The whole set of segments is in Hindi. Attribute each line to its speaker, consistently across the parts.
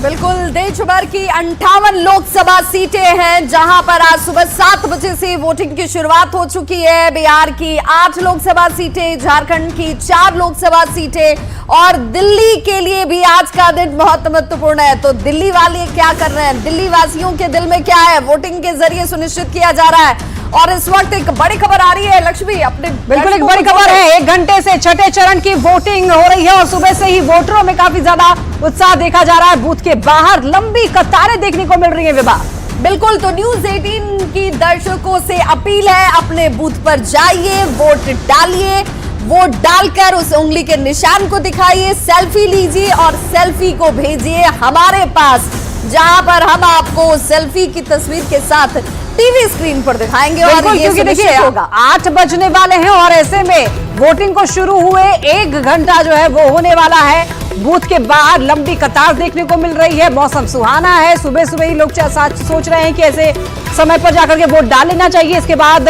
Speaker 1: बिल्कुल, देश भर की 58 लोकसभा सीटें हैं जहां पर आज सुबह 7 बजे से वोटिंग की शुरुआत हो चुकी है। बिहार की 8 लोकसभा सीटें, झारखंड की 4 लोकसभा सीटें और दिल्ली के लिए भी आज का दिन बहुत महत्वपूर्ण है। तो दिल्ली वाले क्या कर रहे हैं, दिल्ली वासियों के दिल में क्या है, वोटिंग के जरिए सुनिश्चित किया जा रहा है। और इस वक्त एक बड़ी खबर आ रही है लक्ष्मी, अपने
Speaker 2: बिल्कुल एक बड़ी खबर है। 1 घंटे से छठे चरण की वोटिंग हो रही है और सुबह से ही वोटरों में काफी ज्यादा उत्साह देखा जा रहा है। बूथ के बाहर लंबी कतारें देखने को मिल रही है। विभा,
Speaker 1: बिल्कुल, तो न्यूज 18 की दर्शकों से अपील है, अपने बूथ पर जाइए, वोट डालिए, वोट डालकर उस उंगली के निशान को दिखाइए, सेल्फी लीजिए और सेल्फी को भेजिए हमारे पास, जहां पर हम आपको सेल्फी की तस्वीर के साथ टीवी स्क्रीन पर दिखाएंगे। और ये
Speaker 2: क्योंकि देखिए होगा 8 बजने वाले हैं और ऐसे में वोटिंग को शुरू हुए 1 घंटा जो है वो होने वाला है। बूथ के बाहर लंबी कतार देखने को मिल रही है। मौसम सुहाना है, सुबह सुबह ही लोग सोच रहे हैं कि ऐसे समय पर जाकर के वोट डाल लेना चाहिए। इसके बाद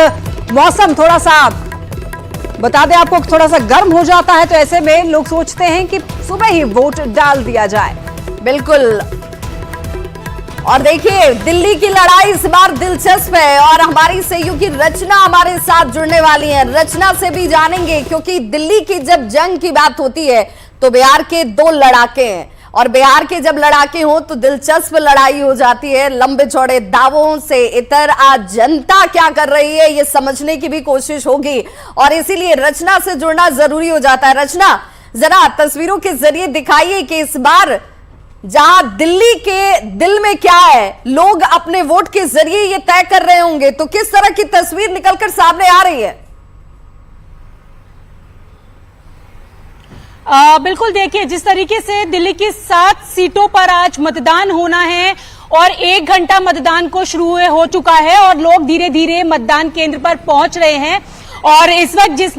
Speaker 2: मौसम थोड़ा सा बता दें आपको, थोड़ा सा गर्म हो जाता है, तो ऐसे में लोग सोचते हैं कि सुबह ही वोट डाल दिया जाए।
Speaker 1: बिल्कुल, और देखिए दिल्ली की लड़ाई इस बार दिलचस्प है और हमारी सहयोगी रचना हमारे साथ जुड़ने वाली है। रचना से भी जानेंगे, क्योंकि दिल्ली की जब जंग की बात होती है तो बिहार के 2 लड़ाके हैं और बिहार के जब लड़ाके हों तो दिलचस्प लड़ाई हो जाती है। लंबे चौड़े दावों से इतर आज जनता क्या कर रही है ये समझने की भी कोशिश होगी और इसीलिए रचना से जुड़ना जरूरी हो जाता है। रचना, जरा तस्वीरों के जरिए दिखाइए कि इस बार जहां दिल्ली के दिल में क्या है, लोग अपने वोट के जरिए ये तय कर रहे होंगे, तो किस तरह की तस्वीर निकलकर सामने आ रही है?
Speaker 3: बिल्कुल, देखिए जिस तरीके से दिल्ली की 7 सीटों पर आज मतदान होना है और 1 घंटा मतदान को शुरू हो चुका है और लोग धीरे धीरे मतदान केंद्र पर पहुंच रहे हैं। और इस वक्त जिस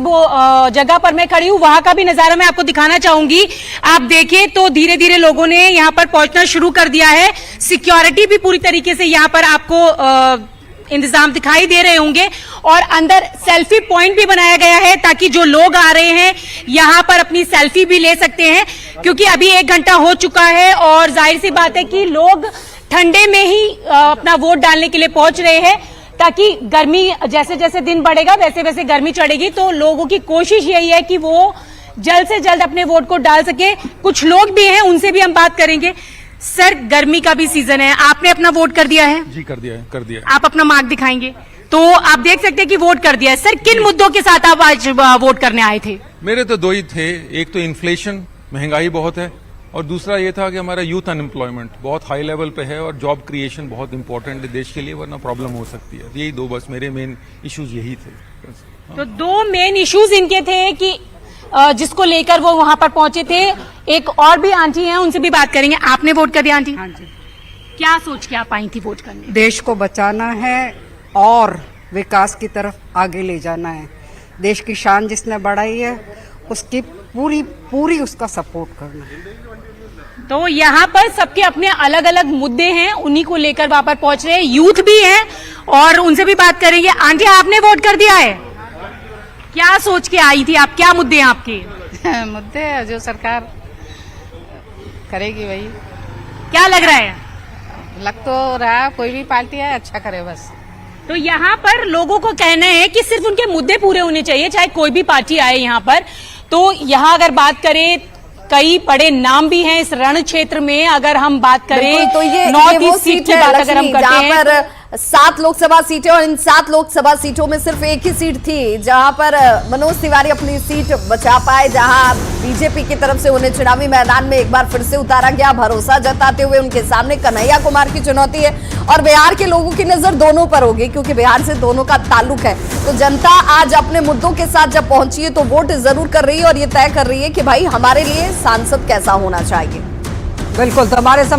Speaker 3: जगह पर मैं खड़ी हूं वहां का भी नजारा मैं आपको दिखाना चाहूंगी। आप देखें तो धीरे धीरे लोगों ने यहां पर पहुंचना शुरू कर दिया है। सिक्योरिटी भी पूरी तरीके से यहां पर आपको इंतजाम दिखाई दे रहे होंगे और अंदर सेल्फी पॉइंट भी बनाया गया है ताकि जो लोग आ रहे हैं यहां पर अपनी सेल्फी भी ले सकते हैं, क्योंकि अभी 1 घंटा हो चुका है और जाहिर सी बात है कि लोग ठंडे में ही अपना वोट डालने के लिए पहुंच रहे हैं, ताकि गर्मी जैसे जैसे दिन बढ़ेगा वैसे वैसे गर्मी चढ़ेगी। तो लोगों की कोशिश यही है कि वो जल्द से जल्द अपने वोट को डाल सके। कुछ लोग भी हैं, उनसे भी हम बात करेंगे। सर, गर्मी का भी सीजन है, आपने अपना वोट कर दिया है?
Speaker 4: जी कर दिया है, कर दिया है।
Speaker 3: आप अपना मार्क दिखाएंगे तो आप देख सकते हैं कि वोट कर दिया है। सर, किन मुद्दों के साथ आप आज वोट करने आए थे?
Speaker 4: मेरे तो 2 ही थे, एक तो इन्फ्लेशन, महंगाई बहुत है, और दूसरा ये था कि हमारा यूथ अनएम्प्लॉयमेंट बहुत हाई लेवल पे है और जॉब क्रिएशन बहुत इंपॉर्टेंट है देश के लिए, वरना प्रॉब्लम हो सकती है। यही 2 बस मेरे मेन इश्यूज यही थे।
Speaker 3: तो 2 मेन इश्यूज इनके थे कि जिसको लेकर वो वहां पर पहुंचे थे। एक और भी आंटी हैं, उनसे भी बात करेंगे। आपने वोट कर दिया आंटी?
Speaker 5: हाँ जी।
Speaker 3: क्या सोच के आप आई थी वोट करने?
Speaker 5: देश को बचाना है और विकास की तरफ आगे ले जाना है। देश की शान जिसने बढ़ाई है उसकी पूरी उसका सपोर्ट करना है।
Speaker 3: तो यहाँ पर सबके अपने अलग अलग मुद्दे हैं, उन्हीं को लेकर वहां पर पहुंच रहे हैं। यूथ भी है और उनसे भी बात करेंगे। आंटी, आपने वोट कर दिया है? क्या सोच के आई थी आप, क्या मुद्दे हैं आपके?
Speaker 6: मुद्दे जो सरकार करेगी वही।
Speaker 3: क्या लग रहा है?
Speaker 6: लग तो रहा कोई भी पार्टी है अच्छा करे बस।
Speaker 3: तो यहाँ पर लोगों को कहना है कि सिर्फ उनके मुद्दे पूरे होने चाहिए, चाहे कोई भी पार्टी आए यहाँ पर। तो यहाँ अगर बात करें, कई बड़े नाम भी हैं इस रण क्षेत्र में। अगर हम बात करें
Speaker 1: तो ये
Speaker 3: नॉर्थ
Speaker 1: वो
Speaker 3: ईस्ट सीट की
Speaker 1: है
Speaker 3: बात अगर हम करते हैं,
Speaker 1: पर 7 लोकसभा सीटें और इन 7 लोकसभा सीटों में सिर्फ एक ही सीट थी जहां पर मनोज तिवारी अपनी सीट बचा पाए, जहां बीजेपी की तरफ से उन्हें चुनावी मैदान में एक बार फिर से उतारा गया, भरोसा जताते हुए उनके सामने कन्हैया कुमार की चुनौती है। और बिहार के लोगों की नजर दोनों पर होगी, क्योंकि बिहार से दोनों का ताल्लुक है। तो जनता आज अपने मुद्दों के साथ जब पहुंची है तो वोट जरूर कर रही है और ये तय कर रही है कि भाई हमारे लिए सांसद कैसा होना चाहिए।
Speaker 2: बिल्कुल, तो हमारे